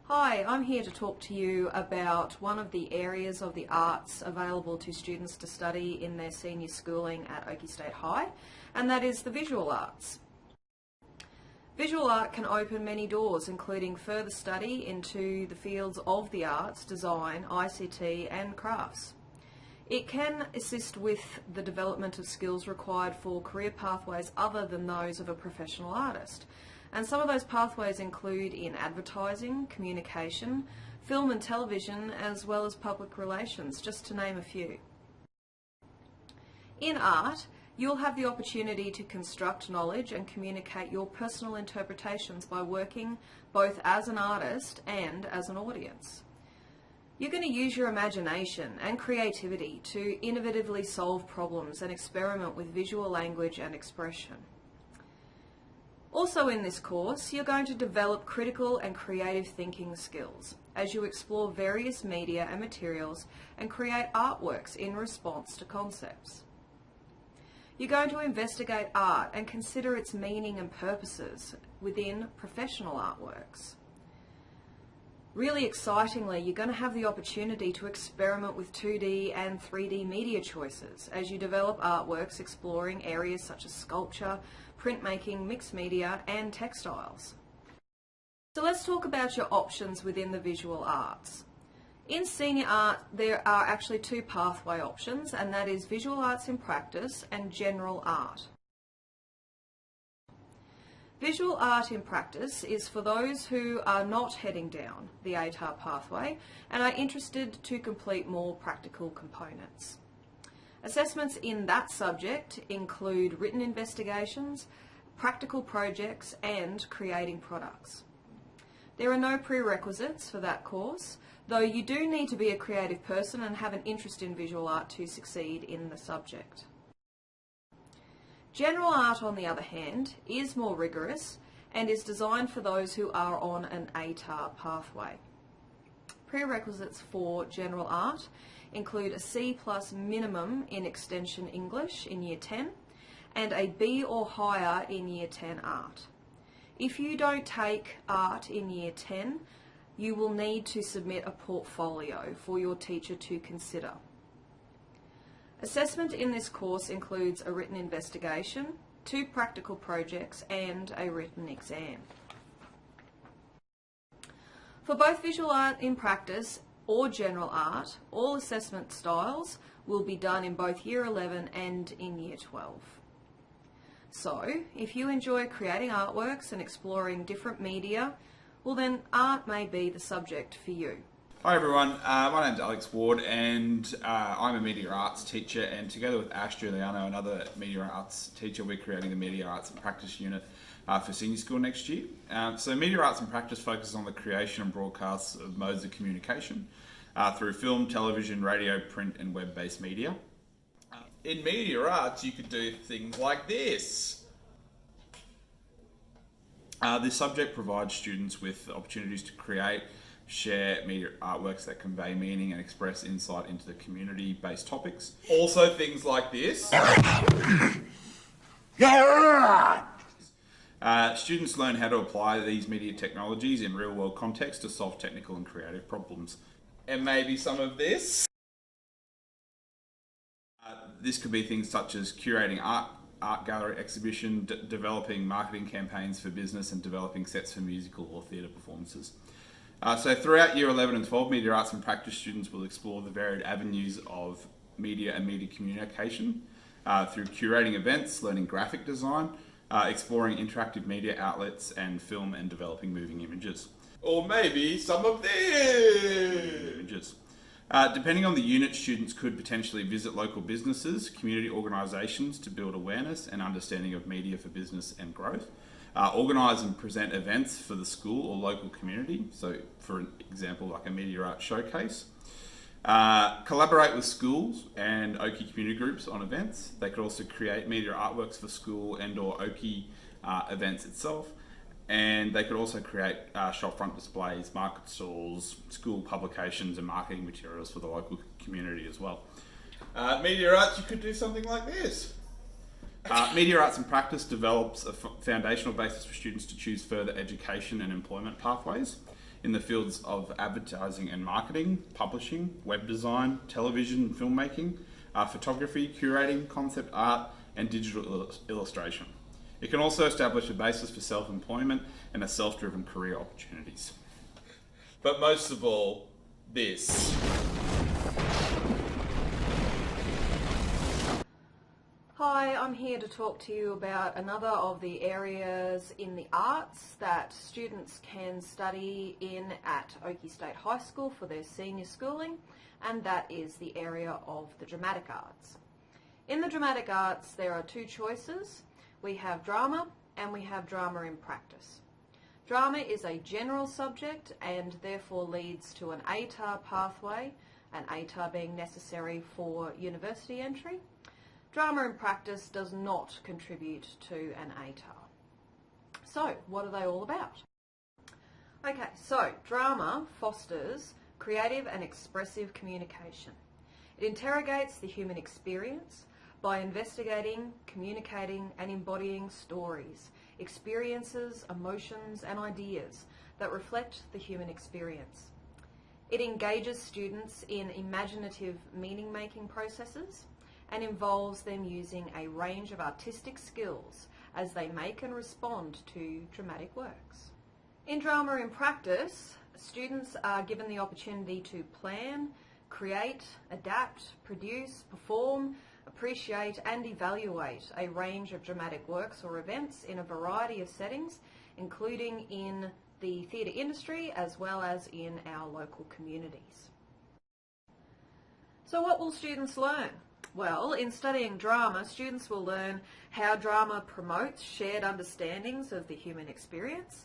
Hi, I'm here to talk to you about one of the areas of the arts available to students to study in their senior schooling at Oakey State High, and that is the visual arts. Visual art can open many doors, including further study into the fields of the arts, design, ICT and crafts. It can assist with the development of skills required for career pathways other than those of a professional artist. And some of those pathways include in advertising, communication, film and television, as well as public relations, just to name a few. In art, you'll have the opportunity to construct knowledge and communicate your personal interpretations by working both as an artist and as an audience. You're going to use your imagination and creativity to innovatively solve problems and experiment with visual language and expression. Also in this course, you're going to develop critical and creative thinking skills as you explore various media and materials and create artworks in response to concepts. You're going to investigate art and consider its meaning and purposes within professional artworks. Really excitingly, you're going to have the opportunity to experiment with 2D and 3D media choices as you develop artworks exploring areas such as sculpture, printmaking, mixed media and textiles. So let's talk about your options within the visual arts. In senior art, there are actually two pathway options, and that is visual arts in practice and general art. Visual art in practice is for those who are not heading down the ATAR pathway and are interested to complete more practical components. Assessments in that subject include written investigations, practical projects and creating products. There are no prerequisites for that course, though you do need to be a creative person and have an interest in visual art to succeed in the subject. General art, on the other hand, is more rigorous and is designed for those who are on an ATAR pathway. Prerequisites for general art include a C+ minimum in Extension English in Year 10 and a B or higher in Year 10 art. If you don't take art in Year 10, you will need to submit a portfolio for your teacher to consider. Assessment in this course includes a written investigation, 2 practical projects and a written exam. For both visual art in practice or general art, all assessment styles will be done in both Year 11 and in Year 12. So, if you enjoy creating artworks and exploring different media, well then art may be the subject for you. Hi everyone, my name's Alex Ward and I'm a media arts teacher, and together with Ash Giuliano, another media arts teacher, we're creating the Media Arts and Practice unit for senior school next year. So Media Arts and Practice focuses on the creation and broadcasts of modes of communication through film, television, radio, print and web-based media. In media arts you could do things like this. This subject provides students with opportunities to create, share media artworks that convey meaning and express insight into the community-based topics. Also things like this. Students learn how to apply these media technologies in real-world context to solve technical and creative problems. And maybe some of this. This could be things such as curating art gallery exhibition, developing marketing campaigns for business and developing sets for musical or theatre performances. So throughout Year 11 and 12, Media Arts and Practice students will explore the varied avenues of media and media communication through curating events, learning graphic design, exploring interactive media outlets and film and developing moving images. Or maybe some of these images. Depending on the unit, students could potentially visit local businesses, community organisations to build awareness and understanding of media for business and growth. Organise and present events for the school or local community, so for example like a media art showcase. Collaborate with schools and Oakey community groups on events. They could also create media artworks for school and or Oakey events itself, and they could also create shopfront displays, market stalls, school publications and marketing materials for the local community as well. Media arts, you could do something like this. Media Arts and Practice develops a foundational basis for students to choose further education and employment pathways. in the fields of advertising and marketing, publishing, web design, television and filmmaking, photography, curating, concept art, and digital illustration. It can also establish a basis for self-employment and a self-driven career opportunities. But most of all, this. Hi, I'm here to talk to you about another of the areas in the arts that students can study in at Oakey State High School for their senior schooling, and that is the area of the dramatic arts. In the dramatic arts, there are two choices. We have drama and we have drama in practice. Drama is a general subject and therefore leads to an ATAR pathway, an ATAR being necessary for university entry. Drama in practice does not contribute to an ATAR. So, what are they all about? Okay, so drama fosters creative and expressive communication. It interrogates the human experience by investigating, communicating and embodying stories, experiences, emotions and ideas that reflect the human experience. It engages students in imaginative meaning-making processes and involves them using a range of artistic skills as they make and respond to dramatic works. In drama in practice, students are given the opportunity to plan, create, adapt, produce, perform, appreciate and evaluate a range of dramatic works or events in a variety of settings, including in the theatre industry as well as in our local communities. So what will students learn? Well, in studying drama, students will learn how drama promotes shared understandings of the human experience,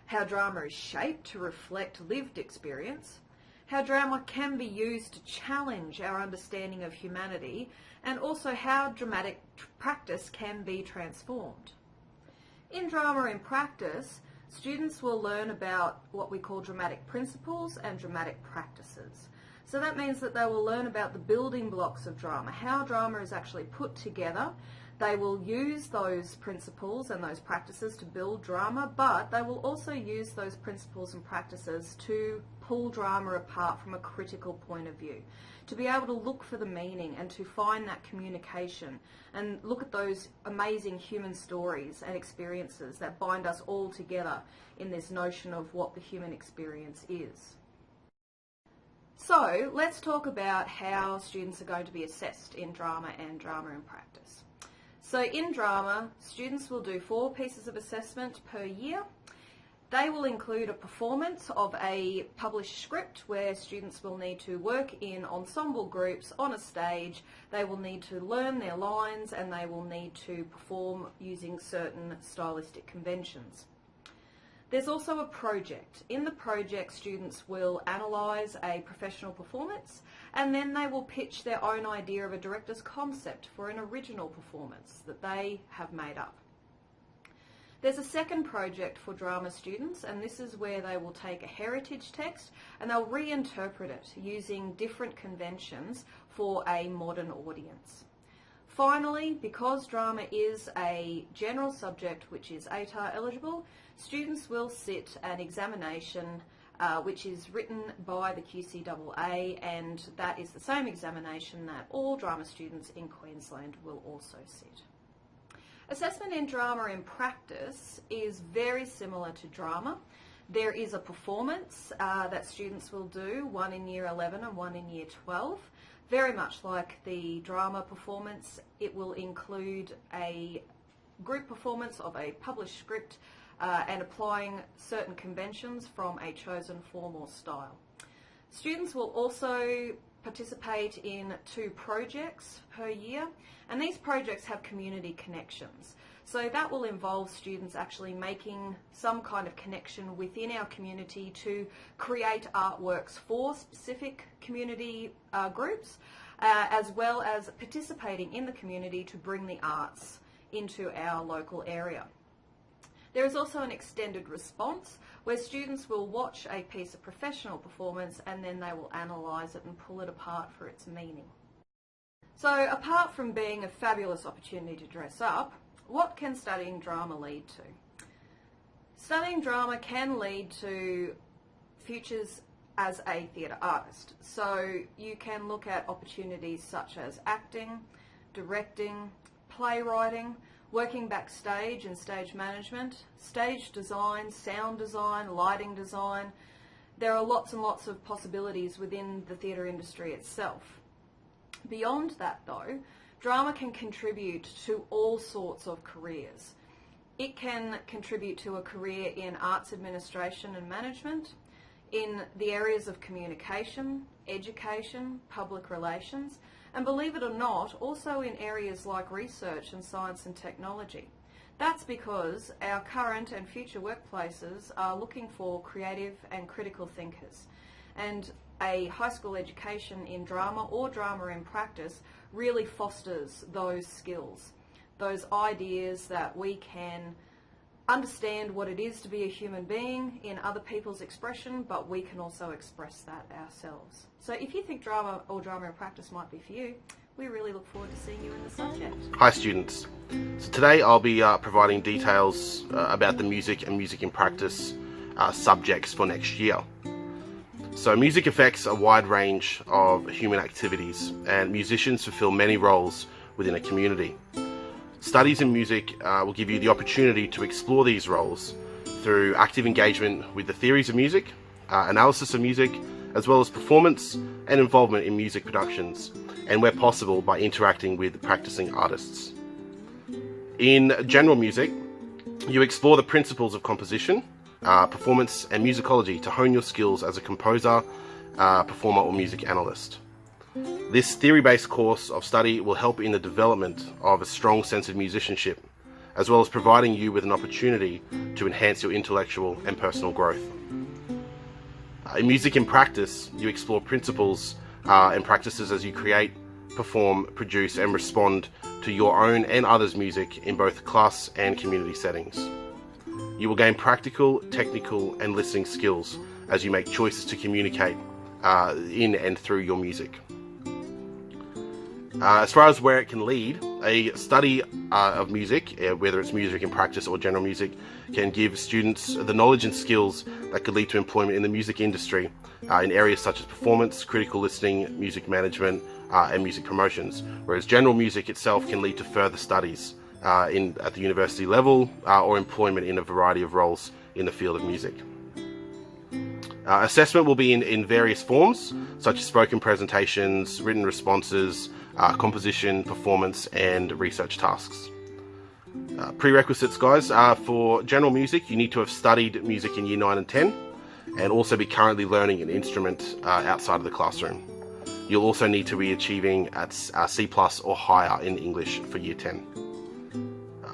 how drama is shaped to reflect lived experience, how drama can be used to challenge our understanding of humanity, and also how dramatic practice can be transformed. In drama in practice, students will learn about what we call dramatic principles and dramatic practices. So that means that they will learn about the building blocks of drama, how drama is actually put together. They will use those principles and those practices to build drama, but they will also use those principles and practices to pull drama apart from a critical point of view, to be able to look for the meaning and to find that communication and look at those amazing human stories and experiences that bind us all together in this notion of what the human experience is. So let's talk about how students are going to be assessed in drama and drama in practice. So in drama, students will do 4 pieces of assessment per year. They will include a performance of a published script where students will need to work in ensemble groups on a stage. They will need to learn their lines and they will need to perform using certain stylistic conventions. There's also a project. In the project, students will analyse a professional performance and then they will pitch their own idea of a director's concept for an original performance that they have made up. There's a second project for drama students, and this is where they will take a heritage text and they'll reinterpret it using different conventions for a modern audience. Finally, because drama is a general subject which is ATAR eligible, students will sit an examination which is written by the QCAA, and that is the same examination that all drama students in Queensland will also sit. Assessment in drama in practice is very similar to drama. There is a performance that students will do, one in Year 11 and one in Year 12. Very much like the drama performance, it will include a group performance of a published script and applying certain conventions from a chosen form or style. Students will also participate in 2 projects per year, and these projects have community connections. So that will involve students actually making some kind of connection within our community to create artworks for specific community groups, as well as participating in the community to bring the arts into our local area. There is also an extended response where students will watch a piece of professional performance and then they will analyse it and pull it apart for its meaning. So apart from being a fabulous opportunity to dress up, what can studying drama lead to? Studying drama can lead to futures as a theatre artist. So you can look at opportunities such as acting, directing, playwriting, working backstage and stage management, stage design, sound design, lighting design. There are lots and lots of possibilities within the theatre industry itself. Beyond that though, drama can contribute to all sorts of careers. It can contribute to a career in arts administration and management, in the areas of communication, education, public relations, and believe it or not, also in areas like research and science and technology. That's because our current and future workplaces are looking for creative and critical thinkers. And a high school education in drama or drama in practice really fosters those skills, those ideas that we can understand what it is to be a human being in other people's expression, but we can also express that ourselves. So if you think drama or drama in practice might be for you, we really look forward to seeing you in the subject. Hi students. So today I'll be providing details about the music and music in practice subjects for next year. So music affects a wide range of human activities, and musicians fulfill many roles within a community. Studies in music will give you the opportunity to explore these roles through active engagement with the theories of music, analysis of music, as well as performance and involvement in music productions, and where possible by interacting with practicing artists. In general music, you explore the principles of composition, performance and musicology to hone your skills as a composer, performer or music analyst. This theory-based course of study will help in the development of a strong sense of musicianship, as well as providing you with an opportunity to enhance your intellectual and personal growth. In music in practice, you explore principles and practices as you create, perform, produce and respond to your own and others' music in both class and community settings. You will gain practical, technical and listening skills as you make choices to communicate in and through your music. As far as where it can lead, a study of music, whether it's music in practice or general music, can give students the knowledge and skills that could lead to employment in the music industry in areas such as performance, critical listening, music management, and music promotions, whereas general music itself can lead to further studies at the university level or employment in a variety of roles in the field of music. Assessment will be in various forms, such as spoken presentations, written responses, composition, performance, and research tasks. Prerequisites, guys, for general music, you need to have studied music in Year 9 and 10, and also be currently learning an instrument outside of the classroom. You'll also need to be achieving at C+ or higher in English for Year 10.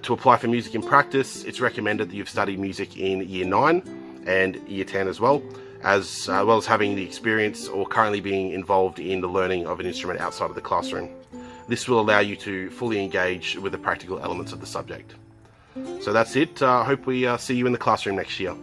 To apply for music in practice, it's recommended that you've studied music in Year 9 and Year 10 as well as having the experience or currently being involved in the learning of an instrument outside of the classroom. This will allow you to fully engage with the practical elements of the subject. So that's it. I hope we see you in the classroom next year.